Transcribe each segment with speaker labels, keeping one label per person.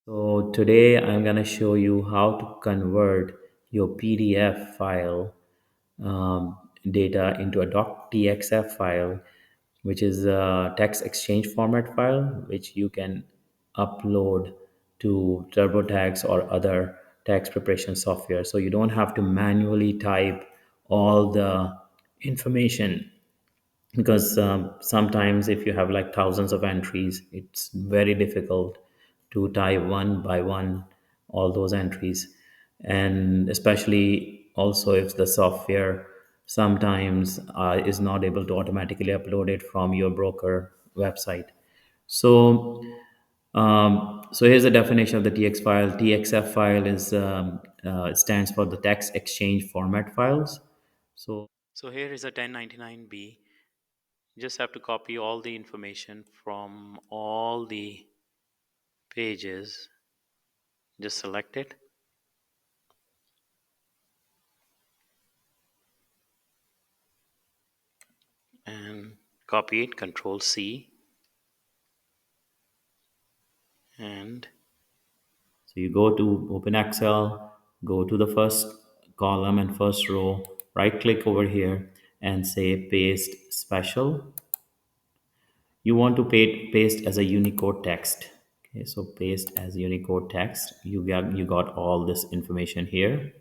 Speaker 1: So today I'm going to show you how to convert your PDF file data into a .txf file, which is a text exchange format file, which you can upload to TurboTax or other tax preparation software. So you don't have to manually type all the information because sometimes if you have like thousands of entries, it's very difficult to type one by one all those entries. And especially also if the software sometimes is not able to automatically upload it from your broker website. So here's the definition of the TX file. TXF file is it stands for the text exchange format files. So here is a 1099B. You just have to copy all the information from all the pages. Just select it and copy it. Control C. And so you go to Open Excel, go to the first column and first row, right click over here and say Paste Special. You want to paste as a Unicode text. Okay, so paste as Unicode text. You got all this information here.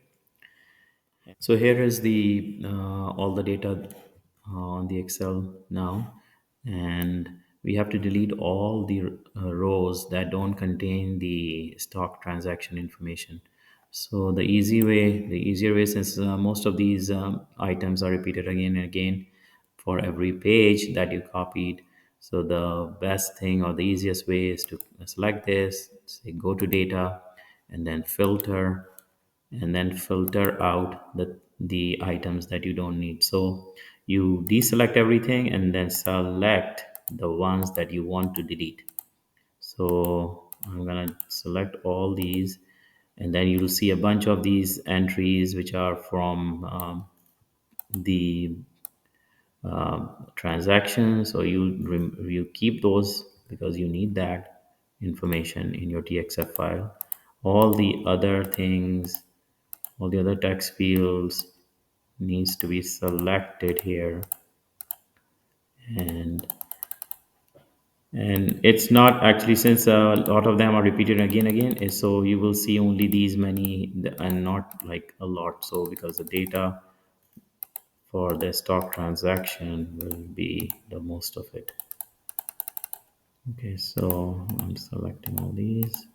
Speaker 1: So here is the all the data on the Excel now, and we have to delete all the rows that don't contain the stock transaction information. So the easier way, since most of these items are repeated again and again for every page that you copied. So the best thing or the easiest way is to select this, say go to data, and then filter, and then filter out the items that you don't need. So you deselect everything and then select the ones that you want to delete. So I'm gonna select all these, and then you'll see a bunch of these entries which are from the transactions. So you keep those because you need that information in your TXF file. All the other things, all the other text fields needs to be selected here, and it's not actually, since a lot of them are repeated again, so you will see only these many and not like a lot. So because the data for the stock transaction will be the most of it. Okay, so I'm selecting all these.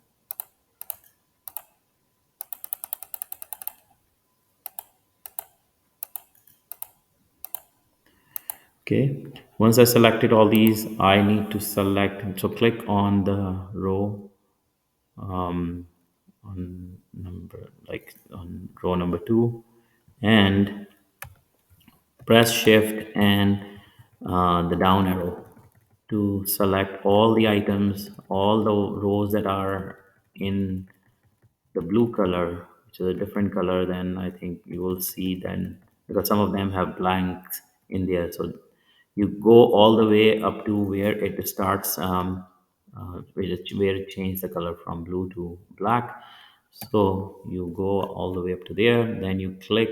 Speaker 1: Okay, once I selected all these, I need to select, so click on the row on number, like on row number 2, and press shift and the down arrow to select all the items, all the rows that are in the blue color, which is a different color than I think you will see then, because some of them have blanks in there. So you go all the way up to where it starts, where it changed the color from blue to black. So you go all the way up to there, then you click,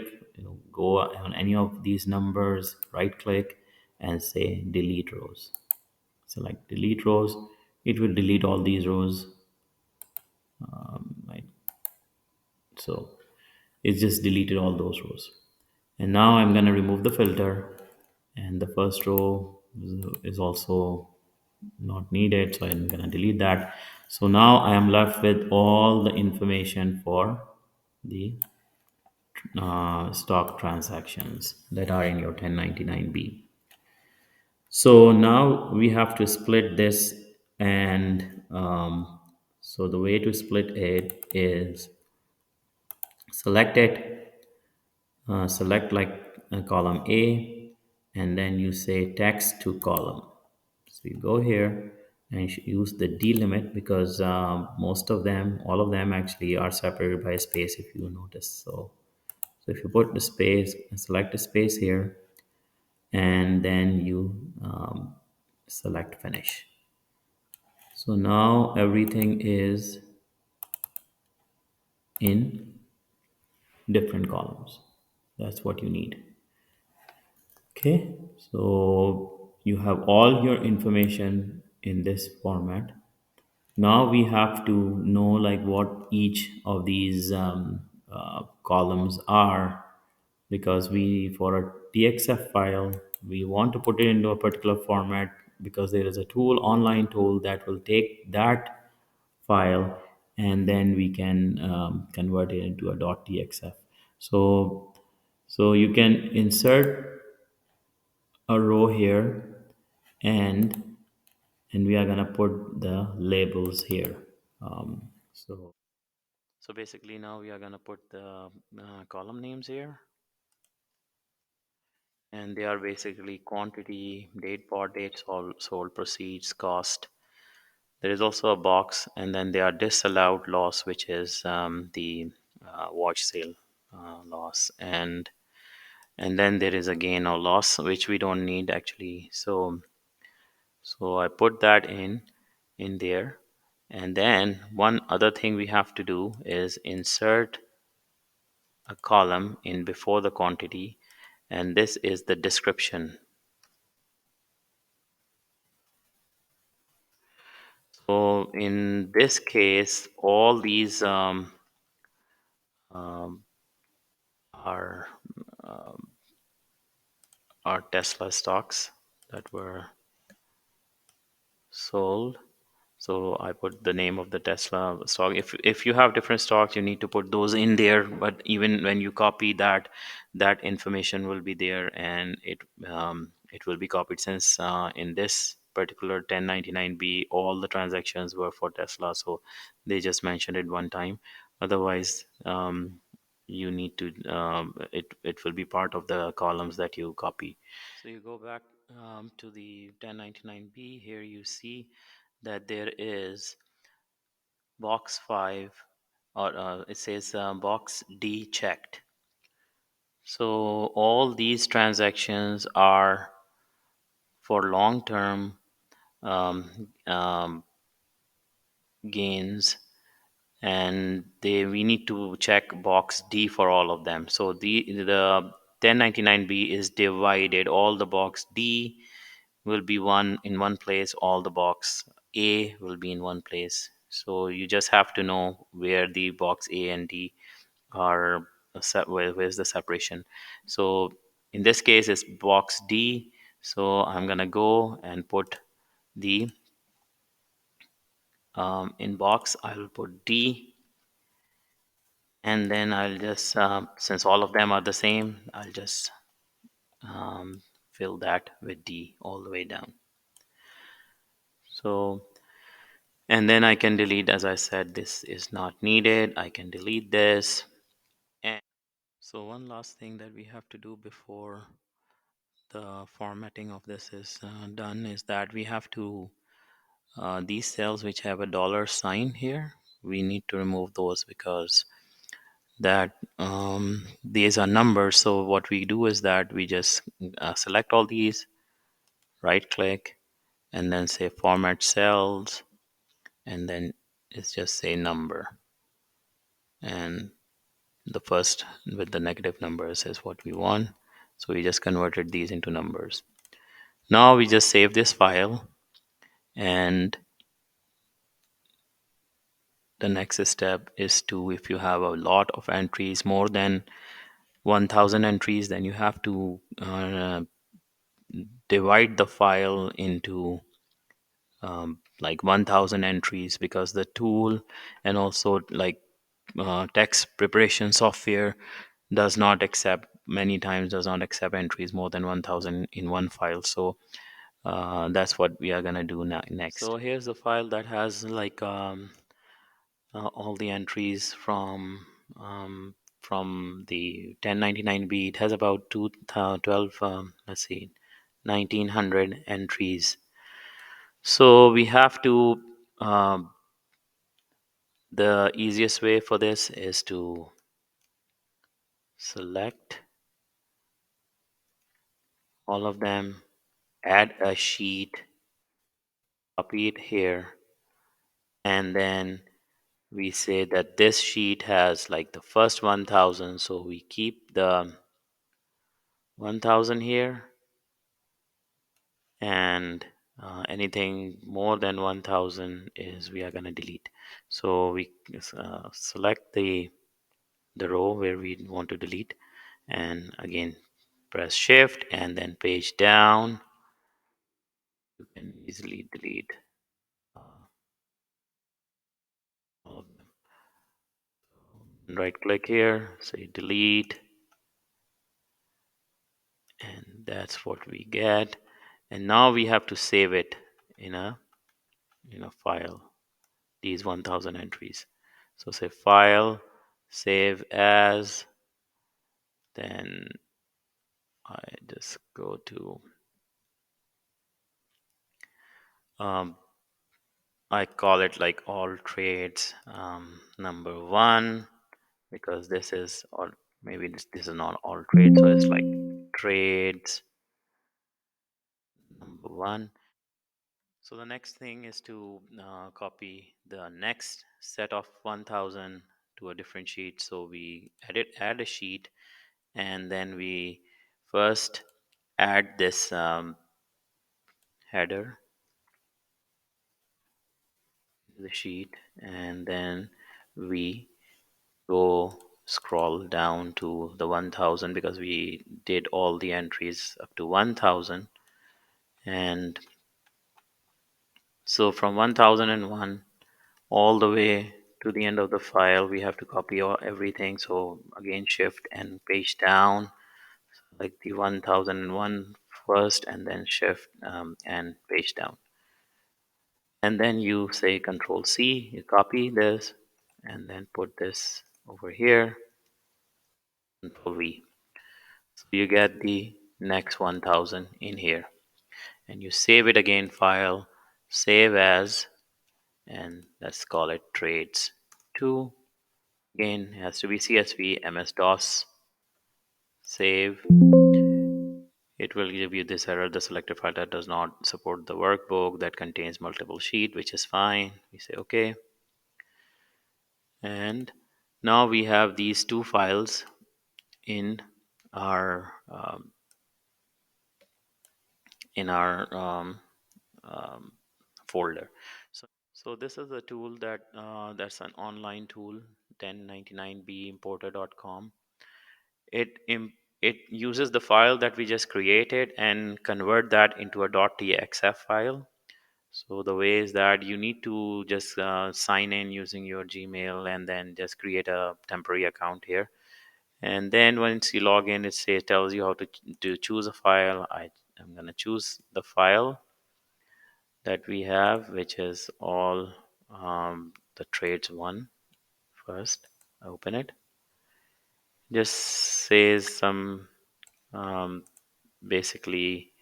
Speaker 1: go on any of these numbers, right click and say delete rows. Select delete rows. It will delete all these rows. Right. So it's just deleted all those rows. And now I'm going to remove the filter, and the first row is also not needed, so I'm going to delete that. So now I am left with all the information for the stock transactions that are in your 1099B. So now we have to split this, and so the way to split it is select it, select like column A, and then you say text to column. So you go here and you should use the delimit, because most of them, all of them actually are separated by a space, if you notice. So if you put the space, select the space here, and then you select finish. So now everything is in different columns. That's what you need. Okay, so you have all your information in this format. Now we have to know like what each of these columns are, because we, for a TXF file, we want to put it into a particular format, because there is a tool, online tool, that will take that file and then we can convert it into a .txf. So you can insert a row here, and we are gonna put the labels here. So basically now we are gonna put the column names here, and they are basically quantity, date, part date, sold proceeds, cost. There is also a box, and then there are disallowed loss, which is the watch sale loss, and then there is a gain or loss, which we don't need actually. So I put that in there, and then one other thing we have to do is insert a column in before the quantity, and this is the description. So in this case, all these um, are are Tesla stocks that were sold. So I put the name of the Tesla stock. If you have different stocks, you need to put those in there. But even when you copy that, that information will be there, and it will be copied, since in this particular 1099B, all the transactions were for Tesla, so they just mentioned it one time. Otherwise, you need to it will be part of the columns that you copy. So you go back to the 1099B. Here you see that there is box 5, or it says box D checked. So all these transactions are for long term gains, and we need to check box D for all of them. So the 1099B is divided. All the box D will be one in one place, all the box A will be in one place. So you just have to know where the box A and D are, where's the separation. So in this case it's box D, so I'm gonna go and put the in box I will put D, and then I'll just since all of them are the same, I'll just fill that with D all the way down. So, and then I can delete, as I said, this is not needed. I can delete this. And so one last thing that we have to do before the formatting of this is done is that we have to, these cells which have a dollar sign here, we need to remove those, because that these are numbers. So what we do is that we just select all these, right click, and then say format cells, and then it's just say number, and the first with the negative numbers is what we want. So we just converted these into numbers. Now we just save this file, and the next step is to, if you have a lot of entries, more than 1000 entries, then you have to divide the file into like 1000 entries, because the tool and also like text preparation software does not accept, many times does not accept entries more than 1000 in one file. So that's what we are going to do next. So here's the file that has like all the entries from the 1099B. It has about 12 let's see, 1900 entries. So we have to the easiest way for this is to select all of them, add a sheet, copy it here, and then we say that this sheet has like the first 1000, so we keep the 1000 here, and anything more than 1000 is we are going to delete. So we select the row where we want to delete, and again press shift and then page down. You can easily delete uh, all of them. Right click here, say delete, and that's what we get. And now we have to save it in a file, these 1000 entries. So say file, save as, then I just go to um, I call it like all trades number one, because this is, or maybe this is not all trades, so it's like trades number one. So the next thing is to copy the next set of 1000 to a different sheet. So we add a sheet, and then we first add this header to the sheet, and then we go scroll down to the 1000 because we did all the entries up to 1000. And so from 1001 all the way to the end of the file, we have to copy everything. So again shift and page down, like the 1001 first, and then shift and page down, and then you say control C, you copy this and then put this over here, control V. So you get the next 1000 in here, and you save it again, file, save as, and let's call it trades 2. Again, it has to be CSV, MS-DOS, save. It will give you this error, the selected file that does not support the workbook that contains multiple sheet, which is fine. We say okay. And now we have these two files in our in our folder. So this is a tool that's an online tool, 1099bimporter.com. It uses the file that we just created and convert that into a .txf file. So the way is that you need to just sign in using your Gmail and then just create a temporary account here. And then once you log in, tells you how to choose a file. I'm gonna choose the file that we have, which is all the trades one first. Open it. Just says some um, basically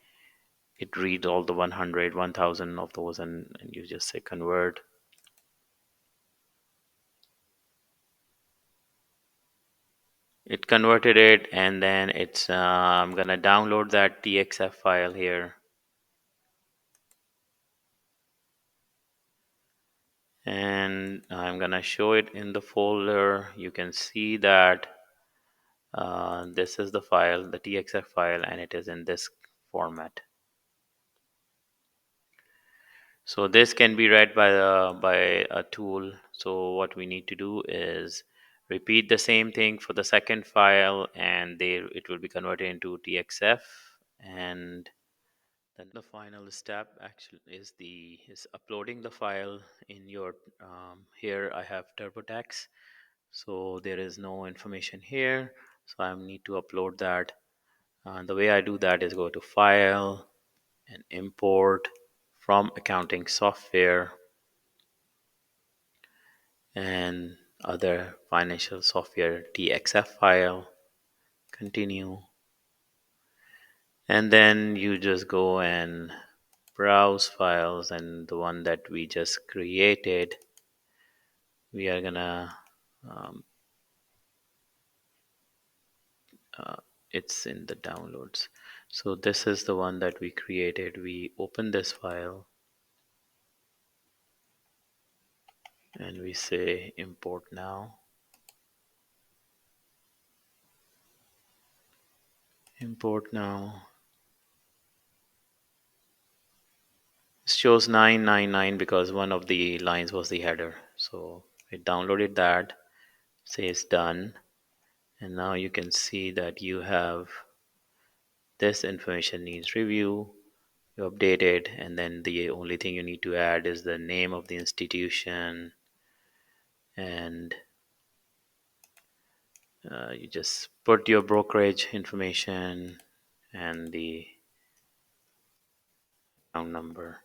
Speaker 1: it reads all the 100, 1000 of those, and you just say convert. It converted it, and then I'm gonna download that TXF file here, and I'm gonna show it in the folder. You can see that this is the file, the TXF file, and it is in this format. So this can be read by a tool. So what we need to do is repeat the same thing for the second file, and it will be converted into TXF. And then the final step actually is uploading the file in your here I have TurboTax, so there is no information here. So I need to upload that. The way I do that is go to File and Import from Accounting Software and Other Financial Software TXF file. Continue, and then you just go and browse files, and the one that we just created, we are gonna um, uh, it's in the downloads. So this is the one that we created. We open this file, and we say import now. Import now. It shows 999 because one of the lines was the header. So it downloaded that, says done, and now you can see that you have this information needs review. You update it, and then the only thing you need to add is the name of the institution, and you just put your brokerage information and the account number,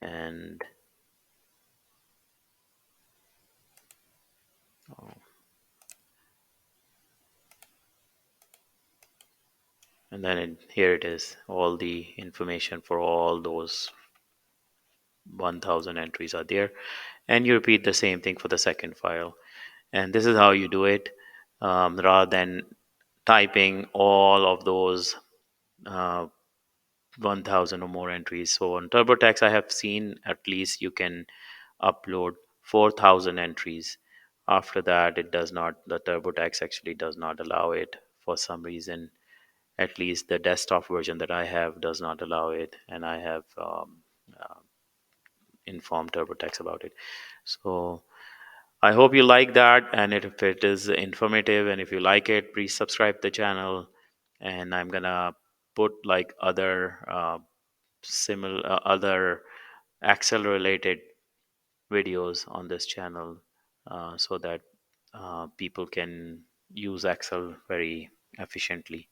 Speaker 1: and oh, and then here it is, all the information for all those 1000 entries are there, and you repeat the same thing for the second file. And this is how you do it, rather than typing all of those uh, 1000 or more entries. So on TurboTax, I have seen at least you can upload 4000 entries. After that, it does not, the TurboTax actually does not allow it for some reason. At least the desktop version that I have does not allow it, and I have uh, informed TurboTax about it. So I hope you like that, and if it is informative, and if you like it, please subscribe the channel. And I'm gonna put like other similar other Excel related videos on this channel, so that people can use Excel very efficiently.